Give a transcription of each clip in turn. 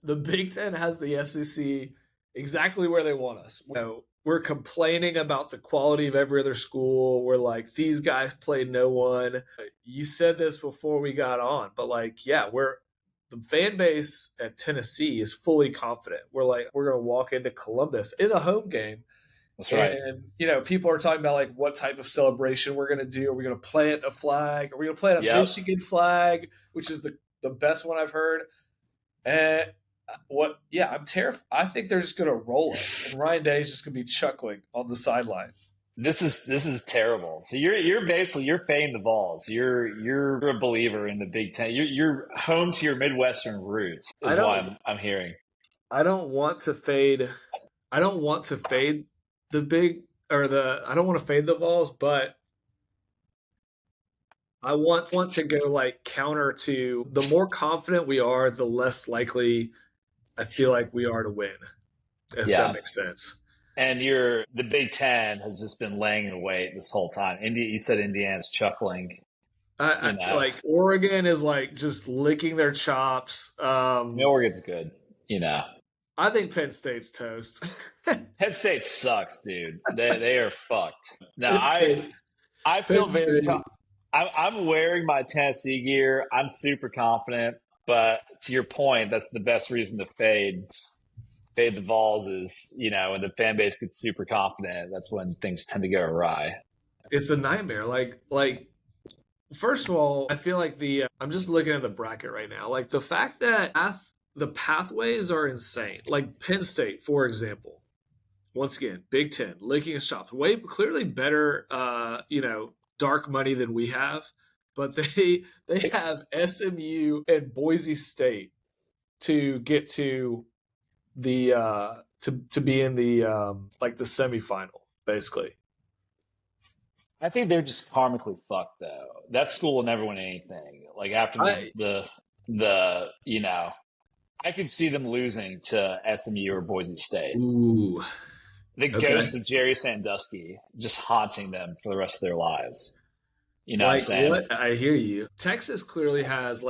the Big Ten has the SEC exactly where they want us. We're complaining about the quality of every other school. We're like, these guys played no one. You said this before we got on, but like, yeah, the fan base at Tennessee is fully confident. We're like, we're going to walk into Columbus in a home game. That's right. And, people are talking about like what type of celebration we're going to do. Are we going to plant a flag? Are we going to plant a Michigan flag, which is the best one I've heard? And I'm terrified. I think they're just going to roll us, and Ryan Day is just going to be chuckling on the sideline. This is terrible. So you're fading the Vols. You're a believer in the Big Ten. You're home to your Midwestern roots. Is what I'm hearing. I don't want to fade. I don't want to fade the I don't want to fade the Vols, but I want to go like counter to the more confident we are, the less likely I feel like we are to win. If that makes sense. And the Big Ten has just been laying in wait this whole time. You said Indiana's chuckling. Like Oregon is like just licking their chops. Oregon's good, I think Penn State's toast. Penn State sucks, dude. They are fucked. Now I feel very. I'm wearing my Tennessee gear. I'm super confident, but to your point, that's the best reason to fade the Vols is, when the fan base gets super confident, that's when things tend to go awry. It's a nightmare. Like first of all, I feel like I'm just looking at the bracket right now. Like the fact that the pathways are insane. Like Penn State, for example, once again, Big Ten, licking his chops, way clearly better, dark money than we have, but they have SMU and Boise State to get to the to be in the like the semifinal, basically. I think they're just karmically fucked though. That school will never win anything. Like after I could see them losing to SMU or Boise State. Ooh. The ghost of Jerry Sandusky just haunting them for the rest of their lives. You know what I'm saying? I hear you. Texas clearly has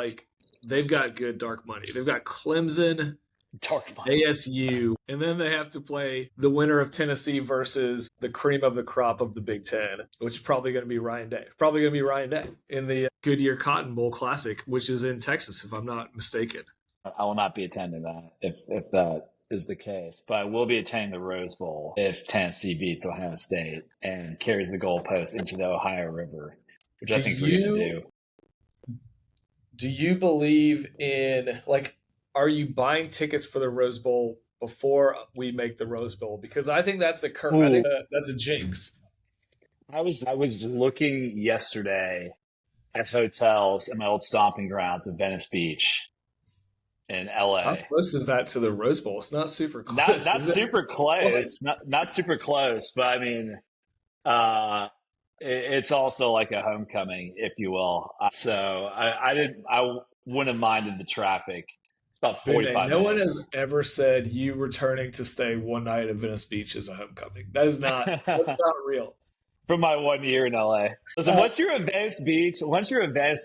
they've got good dark money. They've got Clemson, dark money, ASU, and then they have to play the winner of Tennessee versus the cream of the crop of the Big Ten, which is probably going to be Ryan Day. Probably going to be Ryan Day in the Goodyear Cotton Bowl Classic, which is in Texas, if I'm not mistaken. I will not be attending that if that is the case, but I will be attending the Rose Bowl if Tennessee beats Ohio State and carries the goalpost into the Ohio River, which I think we're going to do. Do you believe in, are you buying tickets for the Rose Bowl before we make the Rose Bowl? Because I think that's I think that's a jinx. I was looking yesterday at hotels in my old stomping grounds at Venice Beach in LA. How close is that to the Rose Bowl? It's not super close. Not super close. Not super close, but I mean, it's also like a homecoming, if you will. So I wouldn't have minded the traffic. It's about 45 minutes. No one has ever said you returning to stay one night at Venice Beach is a homecoming. That's not real. From my 1 year in LA. Listen, once you're a Venice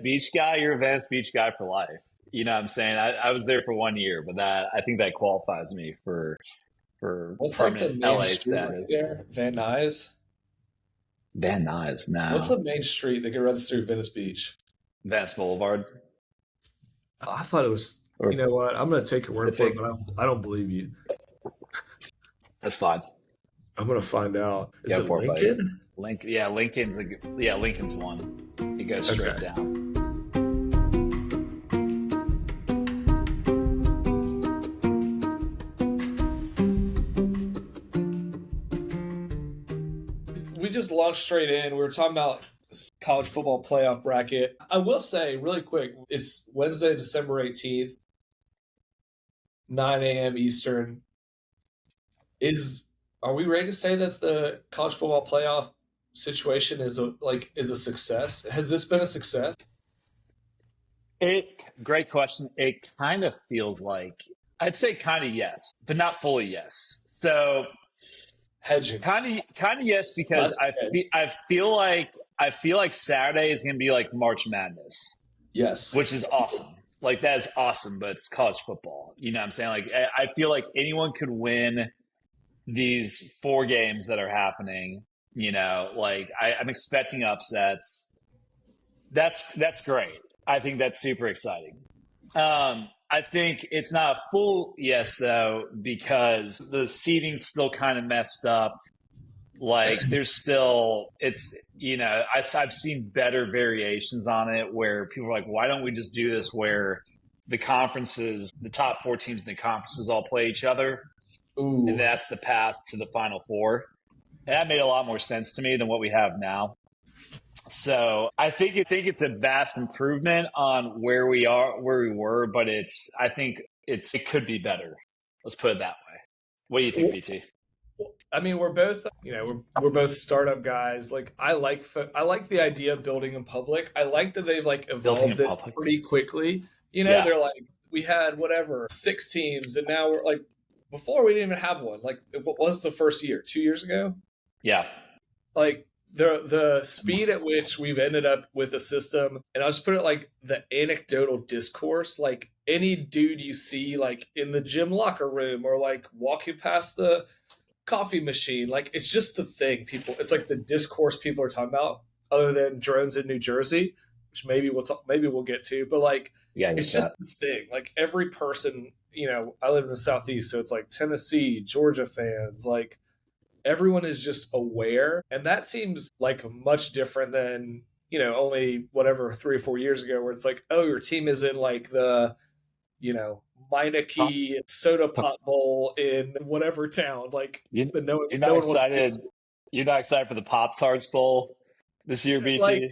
Beach guy, you're a Venice Beach guy for life. You know what I'm saying? I was there for 1 year, but I think that qualifies me for what's permanent the main LA street status. Right there? Van Nuys? Van Nuys, no. What's the main street that runs through Venice Beach? Venice Boulevard. Oh, I thought it was. You know what? I'm going to take your word for it, but I don't believe you. That's fine. I'm going to find out. Is it Lincoln? Lincoln's one. It goes straight down. We just launched straight in. We were talking about college football playoff bracket. I will say really quick, it's Wednesday, December 18th, 9 a.m. Eastern. Are we ready to say that the college football playoff situation is a success? Has this been a success? Great question. It kind of feels like, I'd say kind of yes, but not fully yes. So hedging. Kind of yes, because I feel like Saturday is going to be like March Madness. Yes. Which is awesome. Like that is awesome, but it's college football. You know what I'm saying? Like I feel like anyone could win these 4 games that are happening. You know, like I'm expecting upsets. That's great. I think that's super exciting. I think it's not a full yes though because the seating's still kind of messed up. Like there's still it's I've seen better variations on it where people are like, why don't we just do this where the top 4 teams in the conferences all play each other, and Ooh. that's the path to the Final Four. And that made a lot more sense to me than what we have now. So I think it's a vast improvement on where we were, but I think it could be better. Let's put it that way. What do you think, BT? I mean, we're both, we're both startup guys. Like, I like the idea of building in public. I like that they've like Building evolved in this public. pretty quickly. Yeah. They're like, we had whatever 6 teams, and now we're like, before we didn't even have one. Like, what was the first year? 2 years ago? Yeah. Like the speed at which we've ended up with a system, and I'll just put it like the anecdotal discourse, like any dude you see like in the gym locker room or like walking past the coffee machine, like it's just the thing people, it's like the discourse people are talking about, other than drones in New Jersey, which maybe we'll get to, but like Yeah. it's just the thing, like every person, I live in the Southeast, so it's like Tennessee, Georgia fans, like everyone is just aware, and that seems like much different than only whatever 3 or 4 years ago, where it's like, oh, your team is in like the Meineke soda pop bowl in whatever town, like You, no you're no not one wants to. excited. You're not excited for the Pop Tarts Bowl this year, Like BT.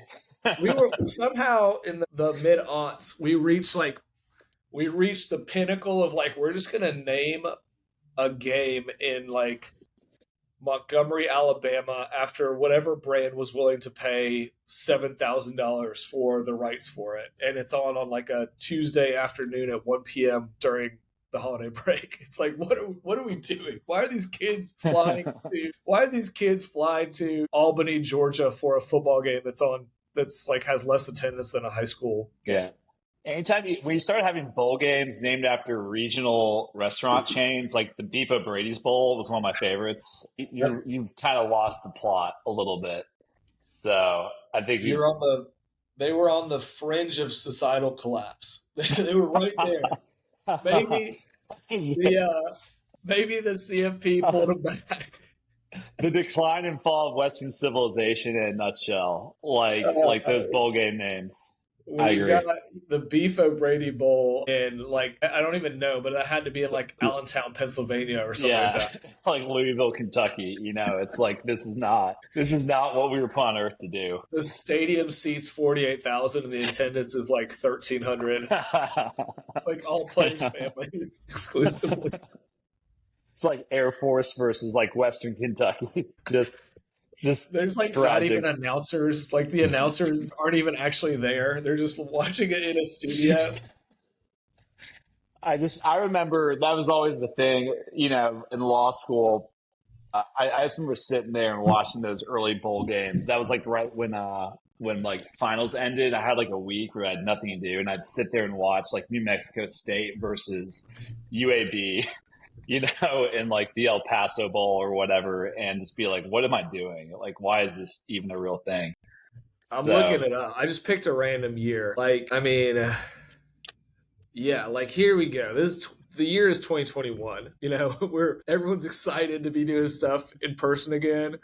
we were somehow in the mid aughts, we reached the pinnacle of like, we're just gonna name a game in like Montgomery, Alabama, after whatever brand was willing to pay $7,000 for the rights for it, and it's on like a Tuesday afternoon at 1 p.m. during the holiday break. It's like, what are we doing? Why are these kids flying to? Why are these kids flying to Albany, Georgia, for a football game that's like has less attendance than a high school game? Yeah. Anytime when you start having bowl games named after regional restaurant chains, like the Beef O'Brady's Bowl was one of my favorites. That's You kind of lost the plot a little bit. So I think you're on the They were on the fringe of societal collapse. They were right there. Maybe the maybe the CFP pulled them back. the decline and fall of Western civilization in a nutshell, like those bowl game names. I We agree. got the Beef O'Brady Bowl in like, I don't even know, but that had to be in like Allentown, Pennsylvania, or something like Yeah, that. like Louisville, Kentucky. It's like this is not what we were put on Earth to do. The stadium seats 48,000, and the attendance is like 1,300. It's like all Plains families exclusively. It's like Air Force versus like Western Kentucky. Just There's like not tragic. even announcers. Like the announcers aren't even actually there. They're just watching it in a studio. I remember that was always the thing, in law school. I just remember sitting there and watching those early bowl games. That was like right when like finals ended. I had like a week where I had nothing to do, and I'd sit there and watch like New Mexico State versus UAB, in like the El Paso Bowl or whatever, and just be like, what am I doing? Like, why is this even a real thing? I'm looking So it up. I just picked a random year. Like, I mean, yeah, like here we go. The year is 2021. Where everyone's excited to be doing stuff in person again.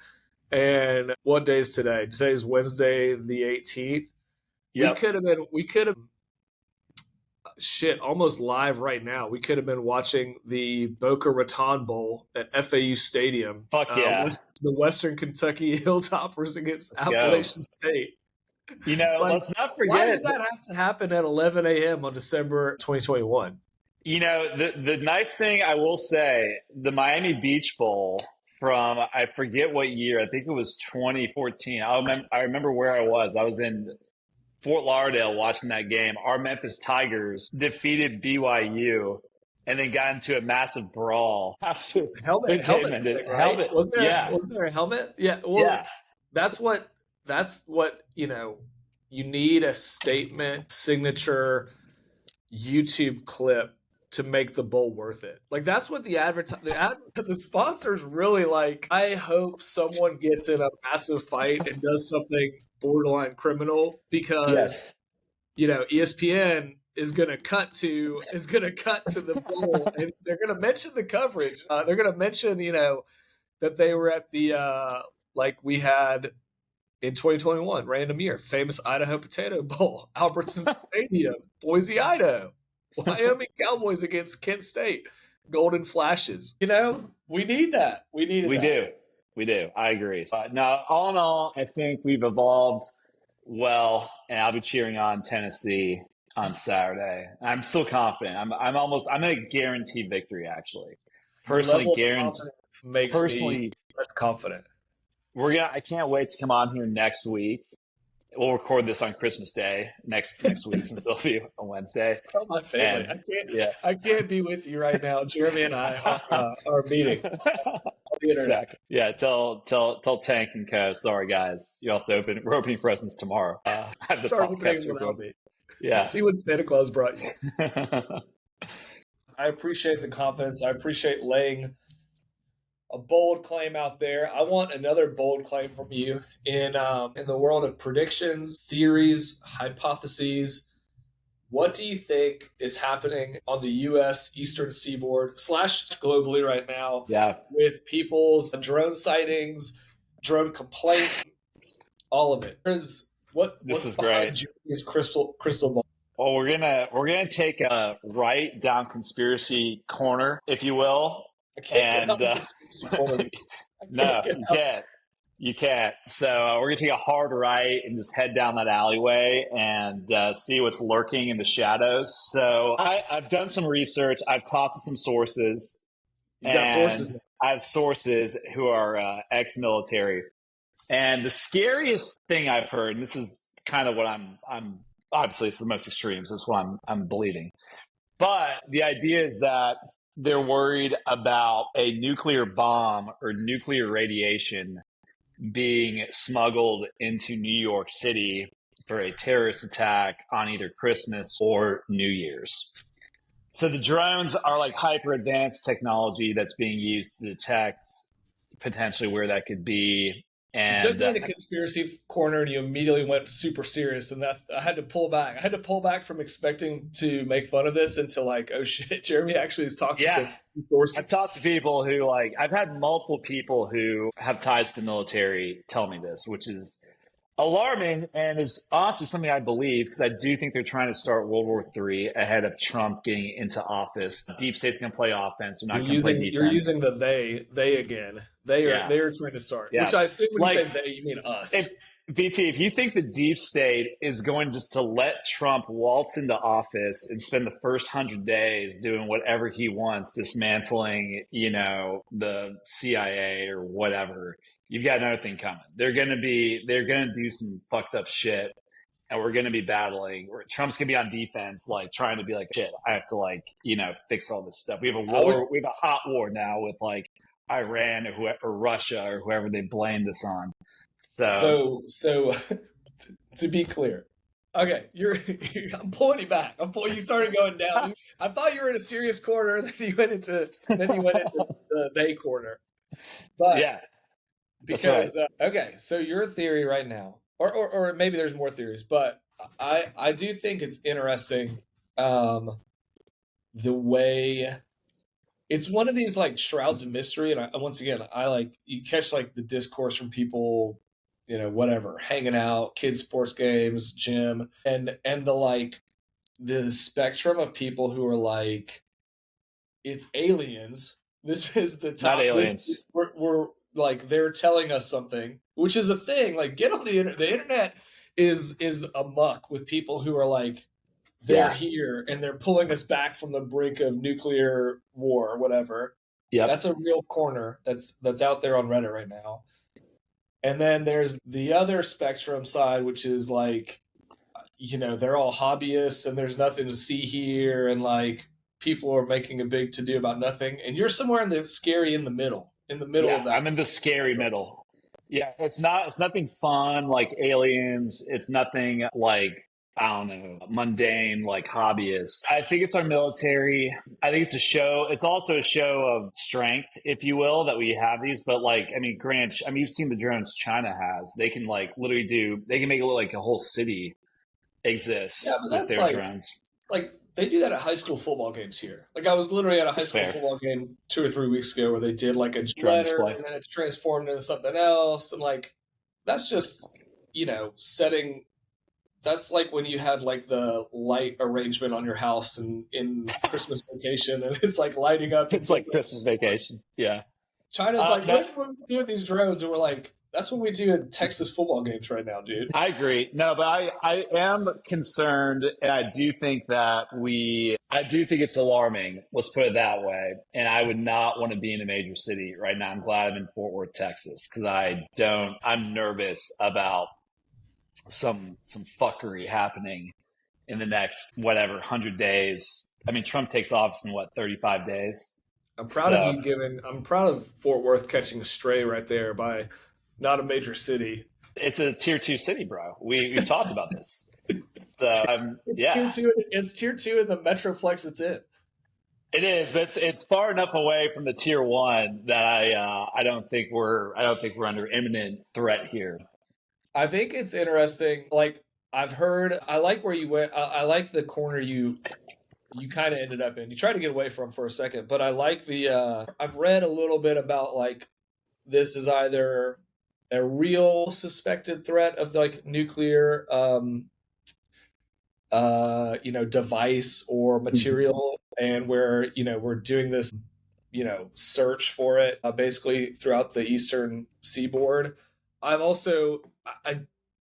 And what day is today? Today's Wednesday, the 18th. yep, We could have shit almost live right now. We could have been watching the Boca Raton Bowl at FAU Stadium. fuck yeah, The Western Kentucky Hilltoppers against let's go. Appalachian State. Like, Let's not why forget. did that have to happen at 11 a.m. on December 2021? The nice thing I will say, the Miami Beach Bowl from I forget what year. I think it was 2014. I remember where I was. I was in Fort Lauderdale watching that game. Our Memphis Tigers defeated BYU and then got into a massive brawl after the game Helmet ended. thing, right? Helmet, yeah, Was there a helmet? Yeah. Well, yeah, that's what you need, a statement signature YouTube clip to make the bowl worth it. Like that's what the sponsors really like. I hope someone gets in a massive fight and does something borderline criminal because Yes. ESPN is gonna cut to the bowl and they're gonna mention the coverage. They're gonna mention that they were at the like we had in 2021, random year, famous Idaho Potato Bowl, Albertson Stadium, Boise, Idaho, Wyoming Cowboys against Kent State, Golden Flashes. We need that. We needed We that. do. We do. I agree. Now, all in all, I think we've evolved well, and I'll be cheering on Tennessee on Saturday. I'm still confident. I'm going to guarantee victory, actually. Personally, Level of guarantee. confidence makes me less confident. I can't wait to come on here next week. We'll record this on Christmas Day next week since it'll be on Wednesday. Tell my family. And, I can't be with you right now. Jeremy and I are meeting. Exactly. Yeah. Tell Tank and Co. Sorry, guys. You have to we're opening presents tomorrow. I have the podcast recorded. Yeah. See what Santa Claus brought you. I appreciate the confidence. I appreciate laying a bold claim out there. I want another bold claim from you in the world of predictions, theories, hypotheses. What do you think is happening on the U.S. Eastern Seaboard / globally right now? Yeah, with people's drone sightings, drone complaints, all of it. This is great. This crystal ball. Well, we're gonna take a right down conspiracy corner, if you will. I can't no, you can't. You can't. So we're gonna take a hard right and just head down that alleyway and see what's lurking in the shadows. So I've done some research. I've talked to some sources. You got sources. I have sources who are ex-military, and the scariest thing I've heard, and this is kind of what I'm obviously it's the most extremes. That's what I'm believing, but the idea is that they're worried about a nuclear bomb or nuclear radiation being smuggled into New York City for a terrorist attack on either Christmas or New Year's. So the drones are like hyper advanced technology that's being used to detect potentially where that could be. And you took me in a conspiracy corner and you immediately went super serious, and I had to pull back. I had to pull back from expecting to make fun of this into like, oh shit, Jeremy actually has talked to some sources. I've talked to people who I've had multiple people who have ties to the military tell me this, which is alarming and is honestly something I believe because I do think they're trying to start World War III ahead of Trump getting into office. Deep State's going to play offense. They're not going to play defense. You're using the they again. They are trying to start. Yeah. Which I assume when you say they, you mean us. BT, if you think the deep state is going just to let Trump waltz into office and spend the first 100 days doing whatever he wants, dismantling, the CIA or whatever, you've got another thing coming. They're going to do some fucked up shit, and we're going to be battling. Trump's going to be on defense, trying to be like, shit, I have to fix all this stuff. We have a war. We have a hot war now with Iran or Russia or whoever they blame this on. So to be clear, okay, I'm pulling you back. You started going down. I thought you were in a serious corner, then you went into the they corner. But yeah, because right. Okay, so your theory right now, or maybe there's more theories, but I do think it's interesting the way. It's one of these shrouds of mystery, and once again, you catch the discourse from people, whatever, hanging out, kids' sports games, gym, and the spectrum of people who are it's aliens. This is the top. Not aliens. We're they're telling us something, which is a thing. Get on the internet. The internet is amok with people who are they're here and they're pulling us back from the brink of nuclear war or whatever. Yeah, that's a real corner that's out there on Reddit right now. And then there's the other spectrum side, which is they're all hobbyists and there's nothing to see here, and people are making a big to do about nothing. And you're somewhere in the scary in the middle of that. I'm in the scary middle. Yeah, it's nothing fun like aliens. It's nothing I don't know, mundane, like hobbyists. I think it's our military. I think it's a show. It's also a show of strength, if you will, that we have these. But like, I mean, Grant, I mean, you've seen the drones China has. They can like literally they can make it look like a whole city Yeah, exists but with that's their drones. like they do that at high school football games here. Like I was literally at a high It's school fair. football game 2 or 3 weeks ago where they did like a Drone letter display. and then it's transformed into something else, and like that's just setting. That's like when you had like the light arrangement on your house and in Christmas Vacation, and it's like lighting up. It's like Christmas Vacation. Yeah. China's like, No, what do we do with these drones? And we're like, that's what we do in Texas football games right now, dude. I agree. No, but I am concerned, and I do think it's alarming. Let's put it that way. And I would not want to be in a major city right now. I'm glad I'm in Fort Worth, Texas, because I'm nervous about some fuckery happening in the next, whatever, 100 days. I mean, Trump takes office in 35 days. I'm proud of you I'm proud of Fort Worth catching a stray right there by not a major city. It's a tier 2 city, bro. We've talked about this. So it's tier 2 in the metroplex it's in. It is, but it's far enough away from the tier 1 that I don't think we're under imminent threat here. I think it's interesting. Like I've heard, I like where you went. I like the corner you kind of ended up in. You tried to get away from for a second, but I like I've read a little bit about like this is either a real suspected threat of like nuclear device or material, and where we're doing this search for it basically throughout the eastern seaboard.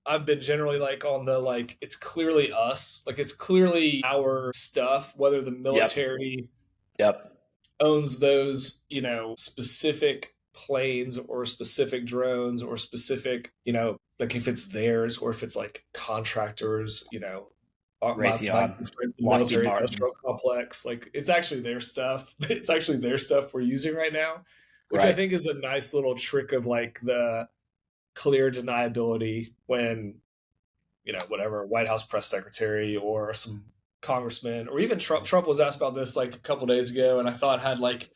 I've been generally like on the like it's clearly us, like it's clearly our stuff, whether the military owns those specific planes or specific drones or specific like if it's theirs or if it's like contractors, military industrial complex, like it's actually their stuff. It's actually their stuff we're using right now, which I think is a nice little trick of like the clear deniability when whatever White House press secretary or some congressman or even Trump was asked about this like a couple days ago, and I thought had like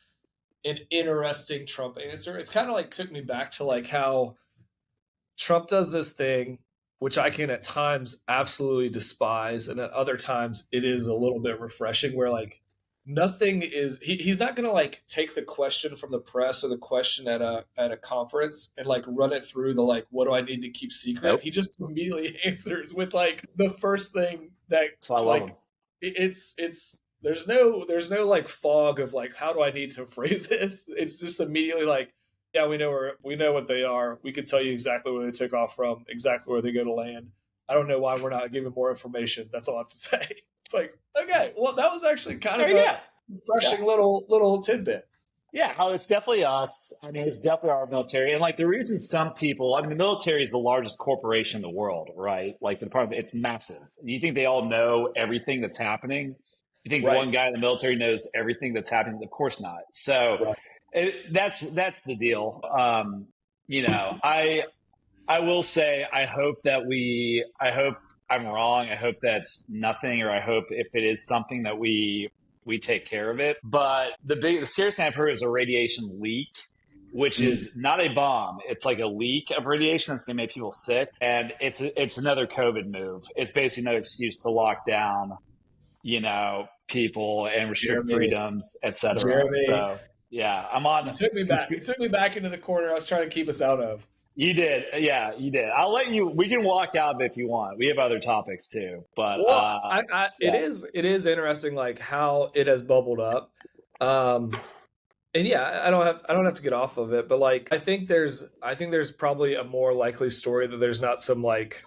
an interesting Trump answer. It's kind of like took me back to like how Trump does this thing which I can at times absolutely despise, and at other times it is a little bit refreshing, where like nothing is he's not going to like take the question from the press or the question at a conference and like run it through the like what do I need to keep secret. Nope. He just immediately answers with like the first thing that's why I love him. It's there's no like fog of like how do I need to phrase this. It's just immediately like, yeah, we know what they are. We can tell you exactly where they took off from, exactly where they go to land. I don't know why we're not giving more information. That's all I have to say. It's like, okay, well, that was actually kind of a refreshing little tidbit. Yeah, it's definitely us. I mean, it's definitely our military. And like the reason some people, I mean, the military is the largest corporation in the world, right? Like the department, it's massive. Do you think they all know everything that's happening? You think one guy in the military knows everything that's happening? Of course not. So that's the deal. I will say, I hope I'm wrong. I hope that's nothing, or I hope if it is something that we take care of it. But the serious thing I've heard is a radiation leak, which is not a bomb. It's like a leak of radiation that's going to make people sick. And it's another COVID move. It's basically another excuse to lock down, people and restrict freedoms, etc. So yeah, I'm on. You took me back. You took me back into the corner I was trying to keep us out of. You did. Yeah, you did. I'll let you, we can walk out if you want. We have other topics too, but it is interesting like how it has bubbled up. And yeah, I don't have to get off of it, but like I think there's probably a more likely story that there's not some like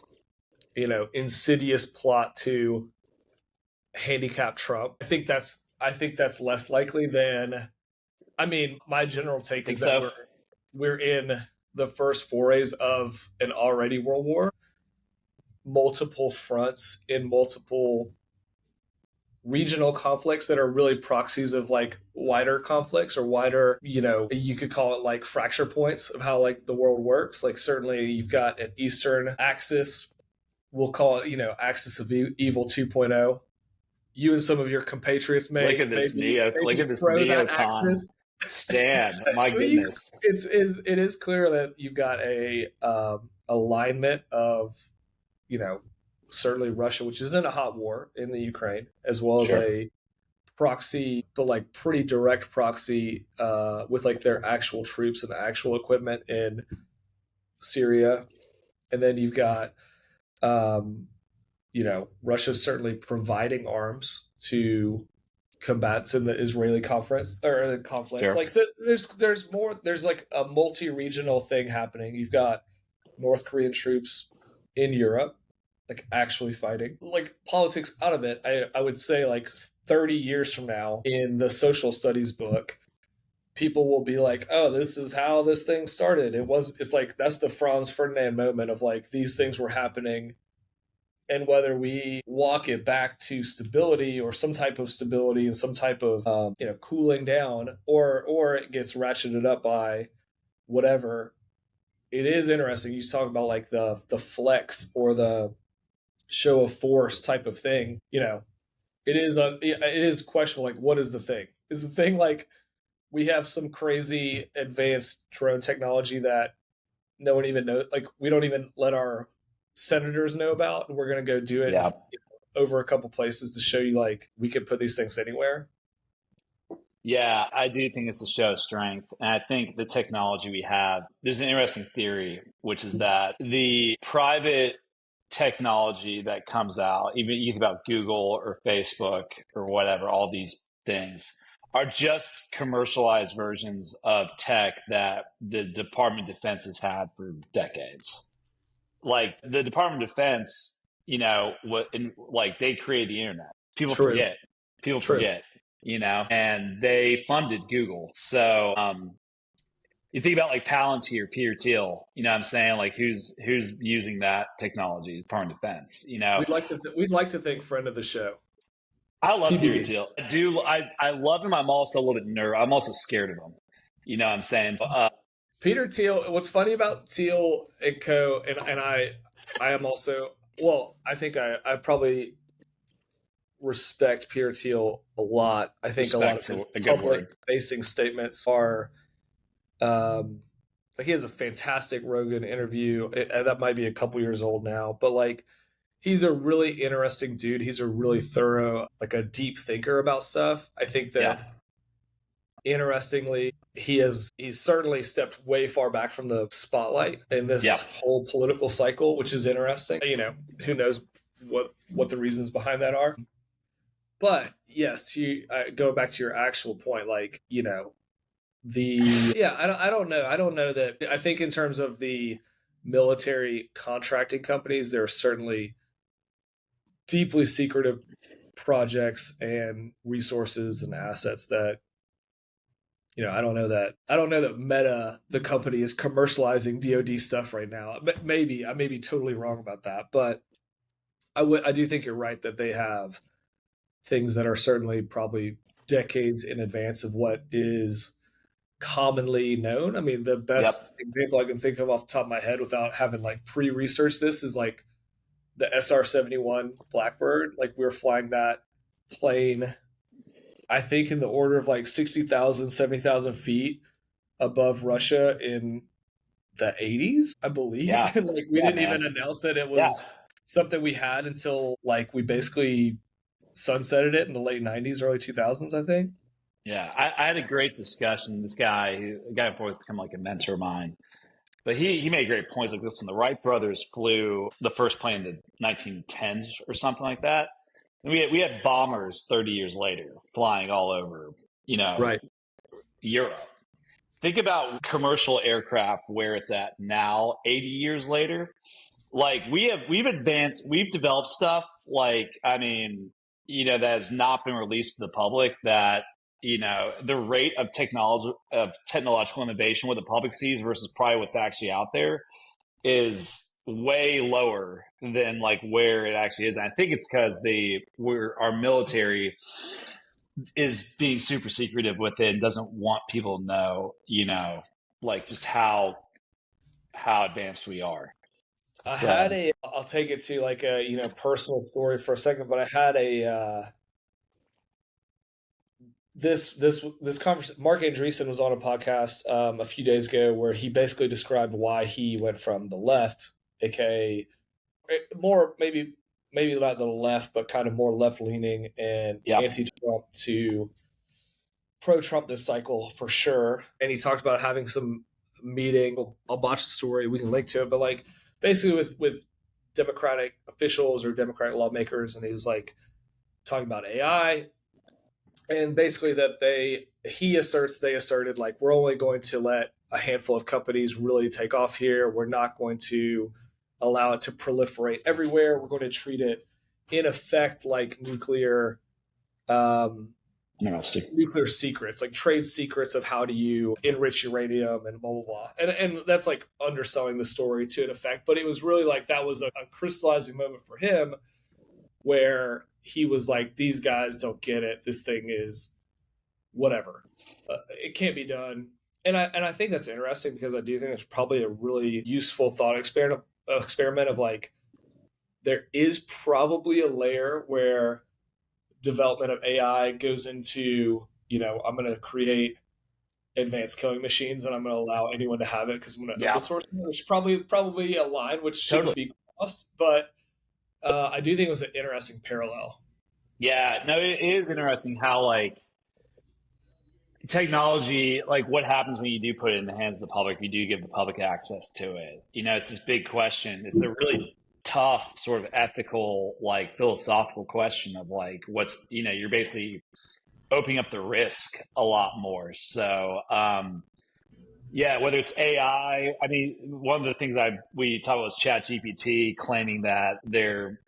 insidious plot to handicap Trump. I think that's less likely than, I mean, my general take is that we're in the first forays of an already world war, multiple fronts in multiple regional conflicts that are really proxies of like wider conflicts or wider, you could call it like fracture points of how like the world works. Like certainly you've got an Eastern axis we'll call it, Axis of Evil 2.0. You and some of your compatriots Look may at this look maybe at this pro that neocon axis. stand. My Well, you, goodness. it is clear that you've got a alignment of, you know, certainly Russia, which is in a hot war in the Ukraine, as well as Sure. a proxy, but like pretty direct proxy with like their actual troops and the actual equipment in Syria. And then you've got, um, Russia's certainly providing arms to combats in the Israeli conference or the conflict. Sure. Like, so there's more. There's like a multi-regional thing happening. You've got North Korean troops in Europe, like actually fighting. Like politics out of it, I would say like 30 years from now in the social studies book, people will be like, oh, this is how this thing started. It's like that's the Franz Ferdinand moment of like these things were happening, and whether we walk it back to stability or some type of stability and some type of cooling down, or it gets ratcheted up by whatever. It is interesting. You talk about like the flex or the show of force type of thing. It is questionable. Like, what is the thing? Is the thing like we have some crazy advanced drone technology that no one even knows? Like, we don't even let our senators know about, and we're going to go do it Yeah. over a couple places to show you like we could put these things anywhere. Yeah, I do think it's a show of strength. And I think the technology we have, there's an interesting theory, which is that the private technology that comes out, even you think about Google or Facebook or whatever, all these things are just commercialized versions of tech that the Department of Defense has had for decades. Like the Department of Defense, like they created the internet. People True. forget. People True. forget, and they funded Google. So you think about like Palantir, Peter Thiel, you know what I'm saying? Like who's using that technology, Department of Defense, We'd like to think friend of the show. I love Peter TBD. Thiel. I love him. I'm also a little bit nervous. I'm also scared of him. You know what I'm saying? Peter Thiel. What's funny about Thiel and Co. and I am also, well, I think I probably respect Peter Thiel a lot. I think a lot of his public facing statements are, like he has a fantastic Rogan interview. That might be a couple years old now, but like he's a really interesting dude. He's a really thorough, like a deep thinker about stuff. I think that interestingly, he's certainly stepped way far back from the spotlight in this whole political cycle, which is interesting. Who knows what the reasons behind that are. But yes, to go back to your actual point, like, I don't know. I don't know that. I think in terms of the military contracting companies, there are certainly deeply secretive projects and resources and assets that I don't know that Meta, the company, is commercializing DoD stuff right now. Maybe I may be totally wrong about that, but I do think you're right that they have things that are certainly probably decades in advance of what is commonly known. I mean, the best example I can think of off the top of my head without having like pre-researched this is like the SR-71 Blackbird. Like we were flying that plane, I think in the order of like 60,000, 70,000 feet above Russia in the 80s, I believe. Yeah. And like we didn't even announce that it was something we had until like we basically sunsetted it in the late 90s, early 2000s, I think. Yeah, I had a great discussion. This guy, a guy before has become like a mentor of mine, but he made great points. Like, listen, the Wright brothers flew the first plane in the 1910s or something like that. And we had bombers 30 years later flying all over, Europe. Think about commercial aircraft where it's at now, 80 years later. Like we've developed stuff like, I mean, that has not been released to the public that, the rate of technological innovation what the public sees versus probably what's actually out there is way lower than like where it actually is. And I think it's because our military is being super secretive with it and doesn't want people to know, like just how advanced we are. I'll take it to like a, personal story for a second, but I had this conversation. Mark Andreessen was on a podcast a few days ago where he basically described why he went from the left, aka more maybe not the left, but kind of more left leaning and Yep. anti-Trump to pro-Trump this cycle for sure. And he talked about having some meeting. I'll botch the story. We can link to it, but like basically with Democratic officials or Democratic lawmakers, and he was like talking about AI, and basically that they asserted like we're only going to let a handful of companies really take off here. We're not going to allow it to proliferate everywhere. We're going to treat it in effect like nuclear secrets, like trade secrets of how do you enrich uranium and blah blah blah. And that's like underselling the story to an effect, but it was really like that was a crystallizing moment for him where he was like, these guys don't get it. This thing is whatever. It can't be done. And I think that's interesting because I do think it's probably a really useful thought experiment of like there is probably a layer where development of AI goes into, I'm going to create advanced killing machines and I'm going to allow anyone to have it because I'm going to open source it, which is probably a line which shouldn't be crossed. But I do think it was an interesting parallel. Yeah, no, it is interesting how like technology, like what happens when you do put it in the hands of the public, you do give the public access to it. It's this big question. It's a really tough sort of ethical, like philosophical question of like what's, you're basically opening up the risk a lot more. So, yeah, whether it's AI, I mean, one of the things we talked about was ChatGPT claiming that their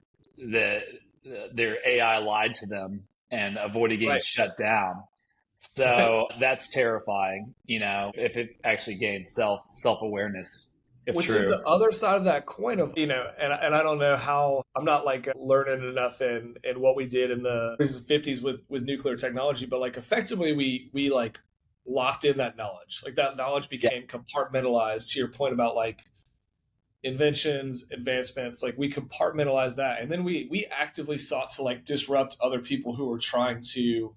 AI lied to them and avoided getting shut down. So that's terrifying, if it actually gains self-awareness. Which is the other side of that coin of, and I don't know how, I'm not like learning enough in what we did in the 40s and 50s with nuclear technology, but like effectively we like locked in that knowledge. Like that knowledge became compartmentalized to your point about like inventions, advancements, like we compartmentalized that. And then we actively sought to like disrupt other people who were trying to,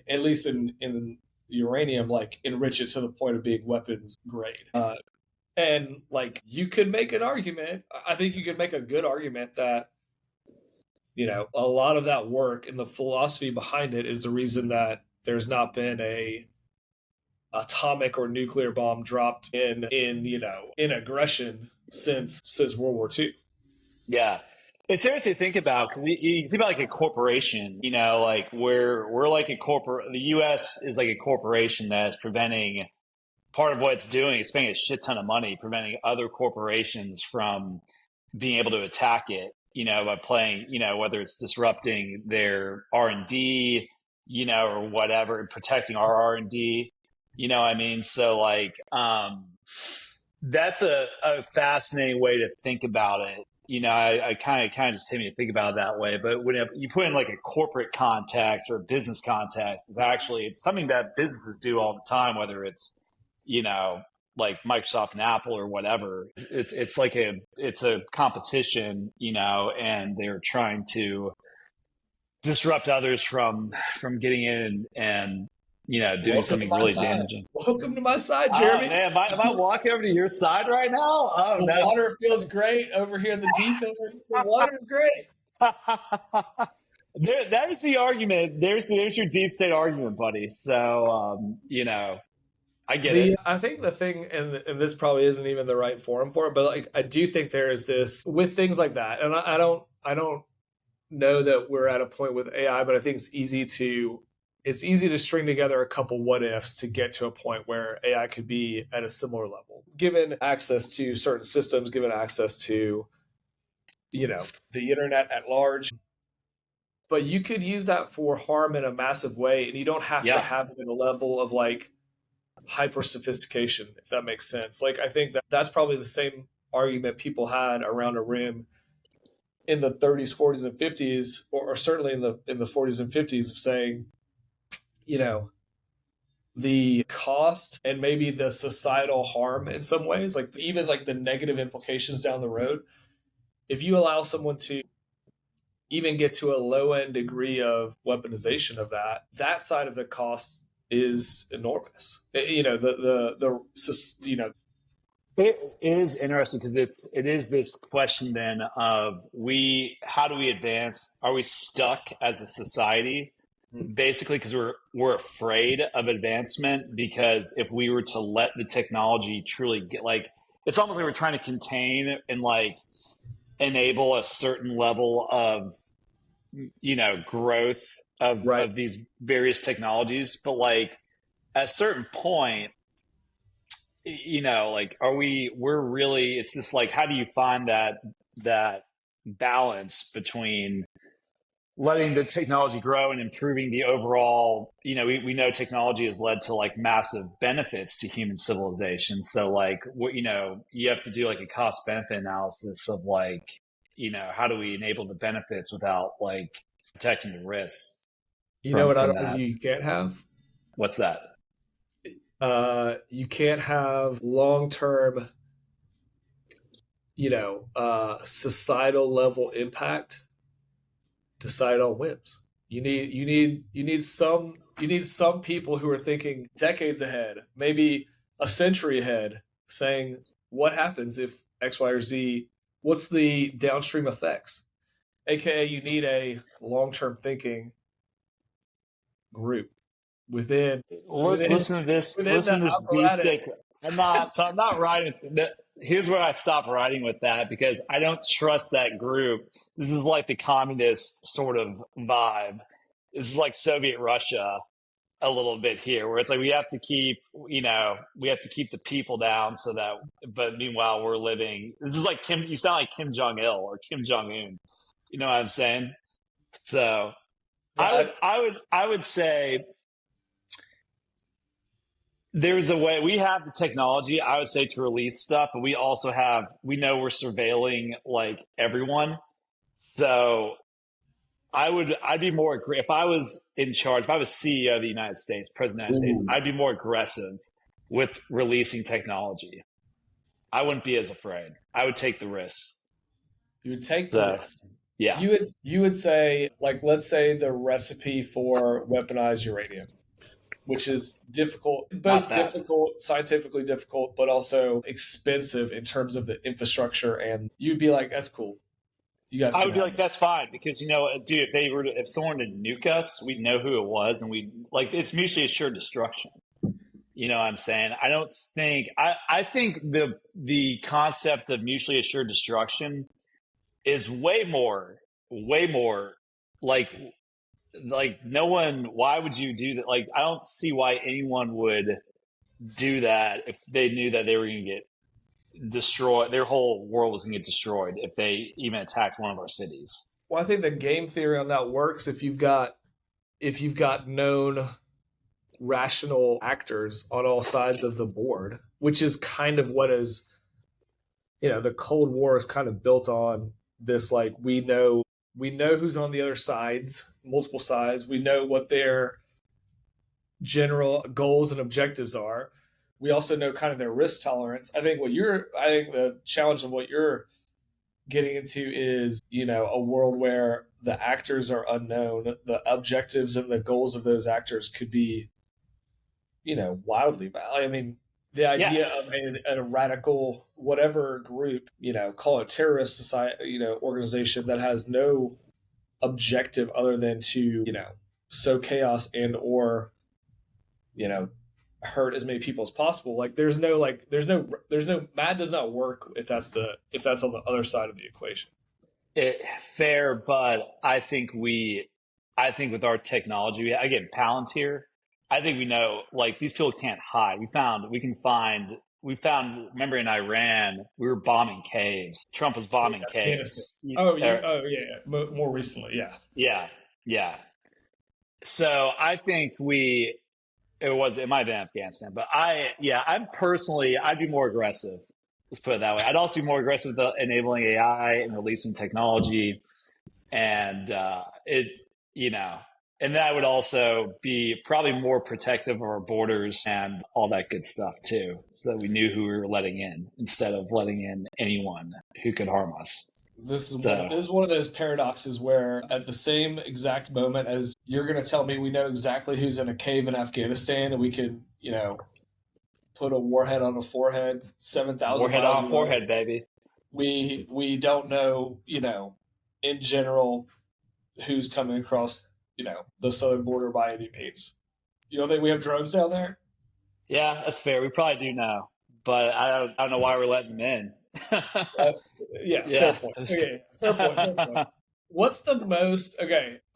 at least in uranium, like enrich it to the point of being weapons grade. And like you could make an argument, I think you could make a good argument that, a lot of that work and the philosophy behind it is the reason that there's not been a atomic or nuclear bomb dropped in aggression since World War II. Yeah. It's interesting to think about because you think about like a corporation, like we're like the US is like a corporation that is preventing part of what it's doing is spending a shit ton of money preventing other corporations from being able to attack it, by playing, whether it's disrupting their R&D, or whatever, protecting our R&D, what I mean? So like, that's a fascinating way to think about it. I kind of just hit me to think about it that way. But when you put in like a corporate context or a business context, it's something that businesses do all the time, whether it's, like Microsoft and Apple or whatever. It's a competition, and they're trying to disrupt others from getting in and doing something really damaging. Welcome to my side, Jeremy. Oh, man, am I walking over to your side right now? Oh, the water feels great over here in the deep end. The water's great. That is the argument. There's your deep state argument, buddy. So, I get it. I think the thing, and this probably isn't even the right forum for it, but like I do think there is this with things like that, and I don't know that we're at a point with AI, but I think it's easy to string together a couple what ifs to get to a point where AI could be at a similar level, given access to certain systems, given access to, the internet at large. But you could use that for harm in a massive way, and you don't have to have it at a level of like hyper sophistication, if that makes sense. Like I think that's probably the same argument people had around a rim in the 30s, 40s, and 50s, or certainly in the 40s and 50s, of saying, the cost and maybe the societal harm in some ways, like even like the negative implications down the road. If you allow someone to even get to a low end degree of weaponization of that side of the cost is enormous. You know, you know, It is interesting because it is this question then of how do we advance? Are we stuck as a society basically because we're afraid of advancement? Because if we were to let the technology truly get, like, it's almost like we're trying to contain and like enable a certain level of, you know, growth right. of these various technologies, but like at a certain point, you know, like we're really, it's this like, how do you find that balance between letting the technology grow and improving the overall, you know, we know technology has led to like massive benefits to human civilization. So like what, you know, you have to do like a cost benefit analysis of like, you know, how do we enable the benefits without like protecting the risks You know what I'd from that? argue you can't have? What's that? You can't have long term, you know, societal level impact decide on whims. You need some people who are thinking decades ahead, maybe a century ahead, saying what happens if X, Y, or Z. What's the downstream effects? AKA, you need a long term thinking group within Let's within listen to this. within the Listen to this deep apparatus. stick. I'm not writing. Here's where I stop writing with that because I don't trust that group. This is like the communist sort of vibe. This is like Soviet Russia a little bit here, where it's like we have to keep, you know, we have to keep the people down so that, but meanwhile we're living. This is like Kim. You sound like Kim Jong Il or Kim Jong Un. You know what I'm saying? So Yeah, I would say there's a way we have the technology, I would say, to release stuff, but we know we're surveilling like everyone. So I'd be more, if I was in charge, if I was CEO of the United States, President of the United States, I'd be more aggressive with releasing technology. I wouldn't be as afraid. I would take the risks. you would take the So, risk. yeah, You would say, like, let's say the recipe for weaponized uranium, which is difficult, not both that. difficult, scientifically difficult, but also expensive in terms of the infrastructure. And you'd be like, that's cool. You guys I can would be have like, it. that's fine because, you know, dude, if someone were to nuke us, we'd know who it was, and we like it's mutually assured destruction. You know what I'm saying? I don't think I think the concept of mutually assured destruction is way more like no one, why would you do that? Like I don't see why anyone would do that if they knew that they were going to get destroyed, their whole world was going to get destroyed if they even attacked one of our cities. Well, I think the game theory on that works if you've got known rational actors on all sides of the board, which is kind of what is, you know, the Cold War is kind of built on this, like, we know who's on the other sides, multiple sides. We know what their general goals and objectives are. We also know kind of their risk tolerance. I think the challenge of what you're getting into is, you know, a world where the actors are unknown, the objectives and the goals of those actors could be, you know, wildly valid. I mean, the Yeah. idea of a radical whatever group, you know, call it terrorist society, you know, organization that has no objective other than to, you know, sow chaos and or, you know, hurt as many people as possible. Like there's no mad does not work if that's on the other side of the equation. It, fair, but I think with our technology, again, Palantir, I think we know, like, these people can't hide. We found, remember in Iran, we were bombing caves. Trump was bombing Afghanistan. caves. Oh yeah, yeah. More recently, yeah. Yeah, yeah. So I think it might have been Afghanistan, but I'd be more aggressive. Let's put it that way. I'd also be more aggressive with enabling AI and releasing technology. And you know, And that would also be probably more protective of our borders and all that good stuff too, so that we knew who we were letting in instead of letting in anyone who could harm us. This is one of those paradoxes where at the same exact moment as you're going to tell me we know exactly who's in a cave in Afghanistan and we can, put a warhead on a forehead 7,000 warhead miles on away, forehead, baby. We don't know, in general who's coming across, the southern border by any means. You don't think we have drones down there? Yeah, that's fair. We probably do now, but I don't know why we're letting them in. Yeah, fair point. Okay, fair point. What's the most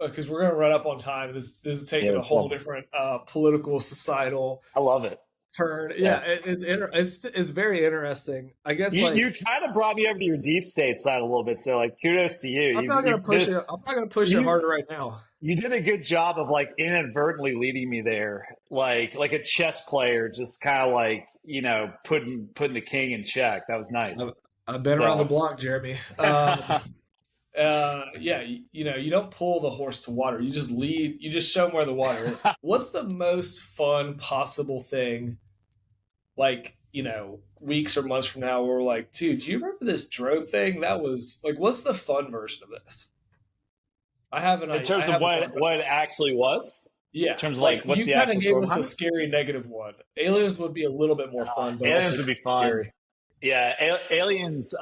because we're gonna run up on time. This is taking a whole different political, societal. I love it. Turn. Yeah, it's very interesting. I guess you kind of brought me over to your deep state side a little bit. So kudos to you. I'm not gonna push it harder right now. You did a good job of inadvertently leading me there, like a chess player, just kind of putting the king in check. That was nice. I've been around the block, Jeremy. Yeah, you don't pull the horse to water. You just lead. You just show them where the water is. What's the most fun possible thing? Weeks or months from now, where we're like, dude, do you remember this drone thing? That was what's the fun version of this? I haven't. In terms of what it actually was. Yeah. In terms of what's the actual story? You kind of gave us a scary negative one. Aliens would be a little bit more fun. But aliens would be fun. Scary. Yeah, aliens.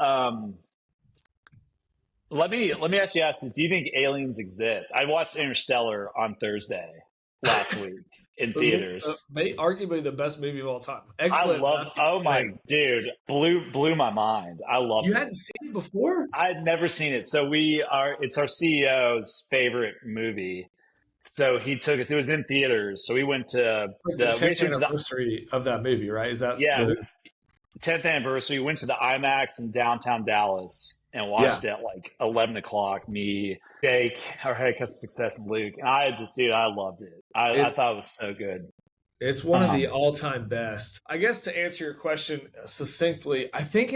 Let me actually ask you: do you think aliens exist? I watched Interstellar on Thursday last week in theaters. Arguably the best movie of all time. Excellent. Dude, blew my mind. I love it. You hadn't seen it before? I had never seen it. So it's our CEO's favorite movie. So he took us. It was in theaters. So we went to the 10th anniversary of that movie, right? Is that 10th anniversary? We went to the IMAX in downtown Dallas and watched it at 11 o'clock. Me, Jake, our head of customer success, and Luke. And I loved it. I thought it was so good. It's one of the all-time best. I guess to answer your question succinctly, I think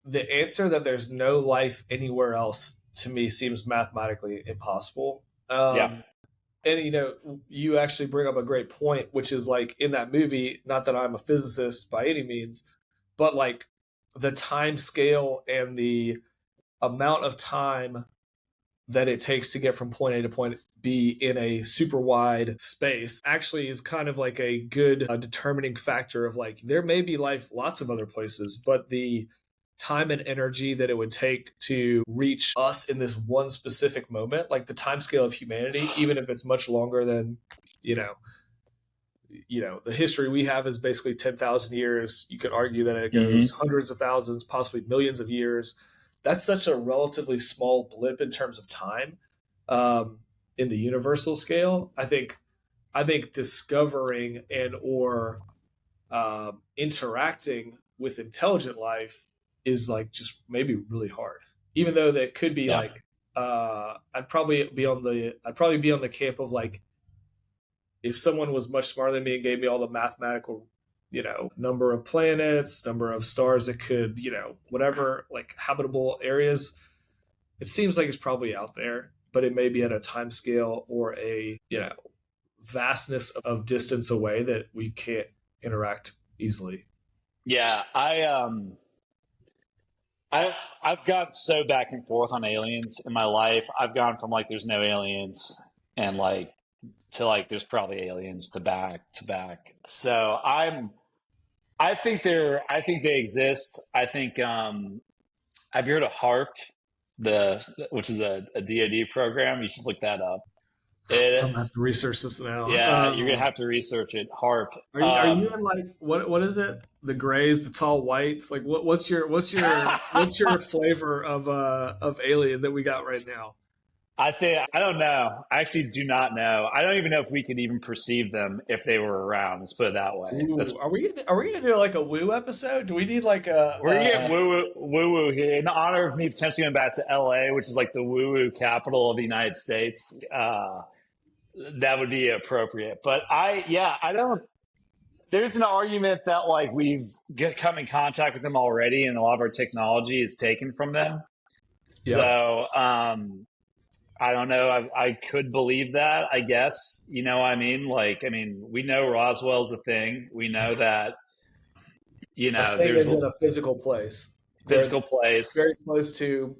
the answer that there's no life anywhere else to me seems mathematically impossible. And you actually bring up a great point, which is in that movie, not that I'm a physicist by any means, but the time scale and the amount of time that it takes to get from point A to point B in a super wide space actually is kind of a good determining factor of there may be life lots of other places, but the time and energy that it would take to reach us in this one specific moment, the time scale of humanity, even if it's much longer than, the history we have is basically 10,000 years. You could argue that it goes hundreds of thousands, possibly millions of years. That's such a relatively small blip in terms of time in the universal scale. I think discovering and or interacting with intelligent life is just maybe really hard. Even though that could be I'd probably be on the camp of if someone was much smarter than me and gave me all the mathematical, number of planets, number of stars that could, whatever, habitable areas, it seems like it's probably out there, but it may be at a time scale or a, vastness of distance away that we can't interact easily. Yeah. I've gone so back and forth on aliens in my life. I've gone from there's no aliens and to there's probably aliens to back. So I think they exist. I think have you heard of HARP, which is a DoD program? You should look that up. I'm gonna have to research this now. Yeah, you're gonna have to research it. HARP. Are you in what is it? The grays, the tall whites. What's your flavor of alien that we got right now? I don't know. I actually do not know. I don't even know if we could even perceive them if they were around. Let's put it that way. Ooh, are we gonna do a woo episode? Do we need a? We're gonna get woo woo here in honor of me potentially going back to LA, which is the woo woo capital of the United States. That would be appropriate. But I don't. There's an argument that we've come in contact with them already, and a lot of our technology is taken from them. Yep. So I don't know. I could believe that, I guess. You know what I mean? Like, I mean, we know Roswell's a thing. We know that, A thing there's is a in a physical place. They're physical very place. close to,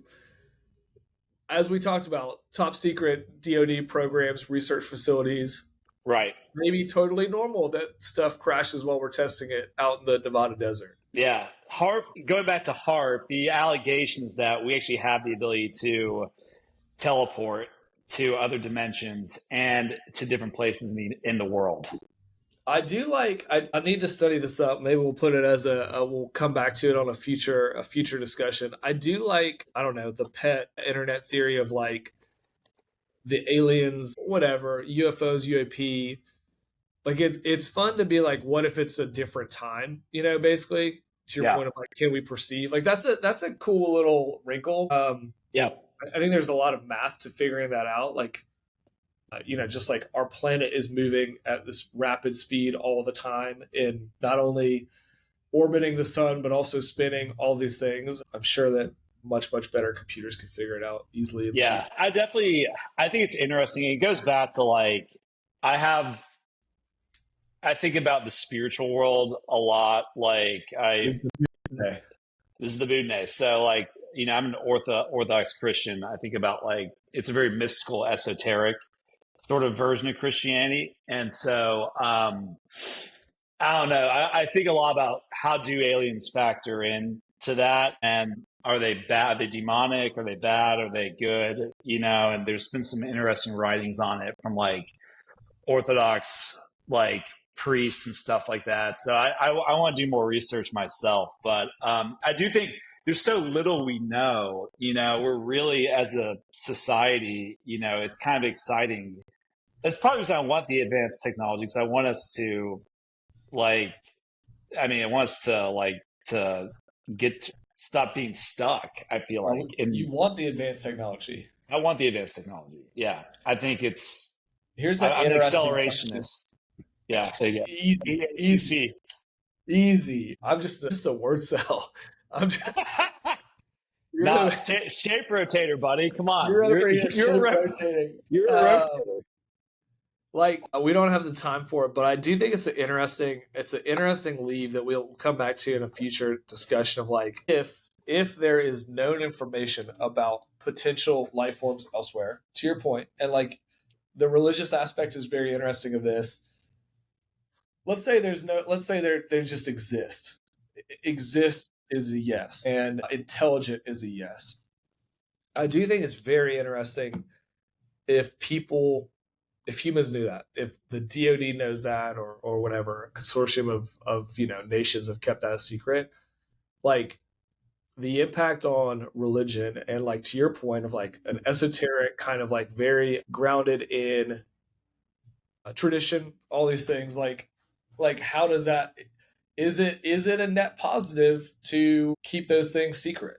as we talked about, top secret DoD programs, research facilities. Right. Maybe totally normal that stuff crashes while we're testing it out in the Nevada desert. Yeah. Harp, going back to Harp, the allegations that we actually have the ability to teleport to other dimensions and to different places in the world. I do like. I need to study this up. Maybe we'll put it as we'll come back to it on a future discussion. I do like. I don't know the pet internet theory of like the aliens, whatever UFOs, UAP. Like it's fun to be like, what if it's a different time? You know, basically to your Yeah. point of like, can we perceive? Like that's a cool little wrinkle. Yeah. I think there's a lot of math to figuring that out. Like just like our planet is moving at this rapid speed all the time in not only orbiting the sun but also spinning all these things. I'm sure that much better computers can figure it out easily in the Yeah. future. I think it's interesting. It goes back to like, I have, I think about the spiritual world a lot. Like, This is the day. this is the Budne. So, like, I'm an Orthodox Christian. I think about like, it's a very mystical, esoteric sort of version of Christianity. And so, I don't know. I think a lot about how do aliens factor in to that, and are they bad? Are they demonic? Are they bad? Are they good? And there's been some interesting writings on it from like Orthodox like priests and stuff like that. So I want to do more research myself, but I do think there's so little we know. We're really as a society, it's kind of exciting. That's probably because I want the advanced technology because I want us to like, I want us to like to stop being stuck. I feel like, and You want the advanced technology. I want the advanced technology. Yeah, I think it's. Here's an I'm an interesting question. accelerationist. Yeah, there you go. Easy. Easy. I'm just a word cell. I'm just, Nah, shape rotator, buddy. Come on, you're over here you're rotating. You're a rotator. Like we don't have the time for it, but I do think it's an interesting leave that we'll come back to in a future discussion of like if there is known information about potential life forms elsewhere, to your point, and like the religious aspect is very interesting of this. Let's say they just exist. Exist is a yes, and intelligent is a yes. I do think it's very interesting if humans knew that, if the DoD knows that, or whatever, a consortium of nations have kept that a secret, like the impact on religion and like to your point of like an esoteric kind of like very grounded in tradition, all these things, like how does that is it a net positive to keep those things secret?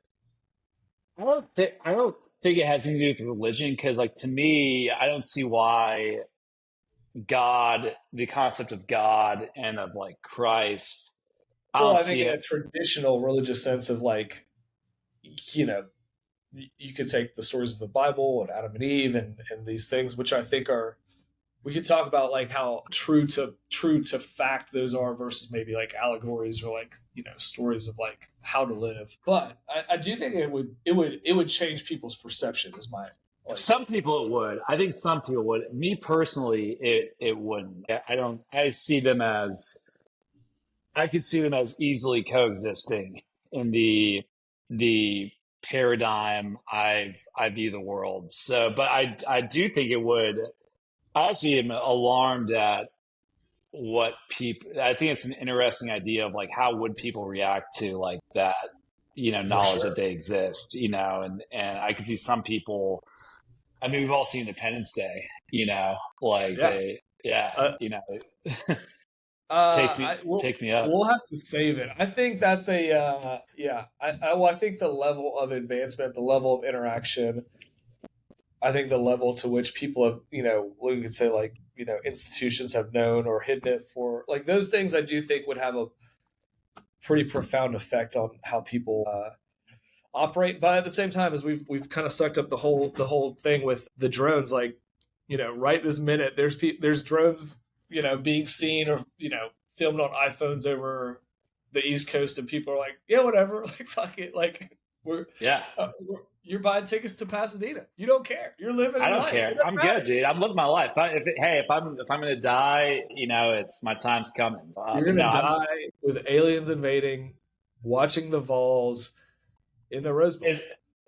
I don't think it has anything to do with religion because, like, to me, I don't see why God, the concept of God and of like Christ, I Well, don't I think see in it. a traditional religious sense of like, you know, you could take the stories of the Bible and Adam and Eve and these things, which I think are, we could talk about like how true to fact those are versus maybe like allegories or like stories of like how to live. But I do think it would change people's perception. Is my like Some people it would. I think some people would. Me personally, it wouldn't. I don't. I could see them as easily coexisting in the paradigm I view the world. So, but I do think it would. I actually am alarmed at what people. I think it's an interesting idea of like how would people react to like that, for knowledge that sure. they exist, and I can see some people. I mean, we've all seen Independence Day, like Yeah. yeah, Uh, we'll take me up. we'll have to save it. I think that's a yeah. I think the level of advancement, the level of interaction, I think the level to which people have, we could say like, institutions have known or hidden it for like those things, I do think would have a pretty profound effect on how people operate. But at the same time, as we've kind of sucked up the whole thing with the drones, like, you know, right this minute, there's drones, you know, being seen or, you know, filmed on iPhones over the East Coast, and people are like, yeah, whatever, like fuck it, like you're buying tickets to Pasadena. You don't care. You're living. I don't life. care. I'm good, dude. I'm living my life. If I'm gonna die, you know, it's my time's coming. You're gonna die with aliens invading, watching the Vols in the Rose Bowl. Is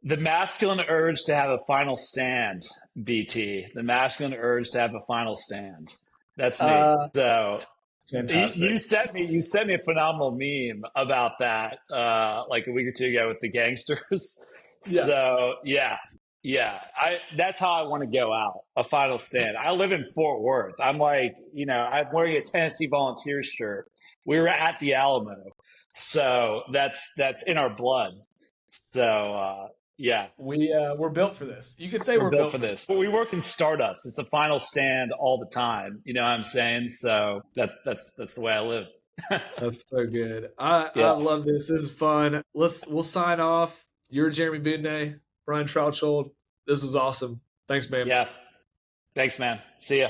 the masculine urge to have a final stand, BT. The masculine urge to have a final stand. That's me. So fantastic. You sent me a phenomenal meme about that like a week or two ago with the gangsters. Yeah. So that's how I want to go out, a final stand. I live in Fort Worth. I'm like, you know, I'm wearing a Tennessee Volunteers shirt. We were at the Alamo, so that's in our blood. So we're built for this. You could say we're built for this. But we work in startups. It's a final stand all the time. You know what I'm saying? So that's the way I live. That's so good. I love this. This is fun. We'll sign off. You're Jeremy Boonday, Brian Troutshold. This was awesome. Thanks, man. Yeah. Thanks, man. See ya.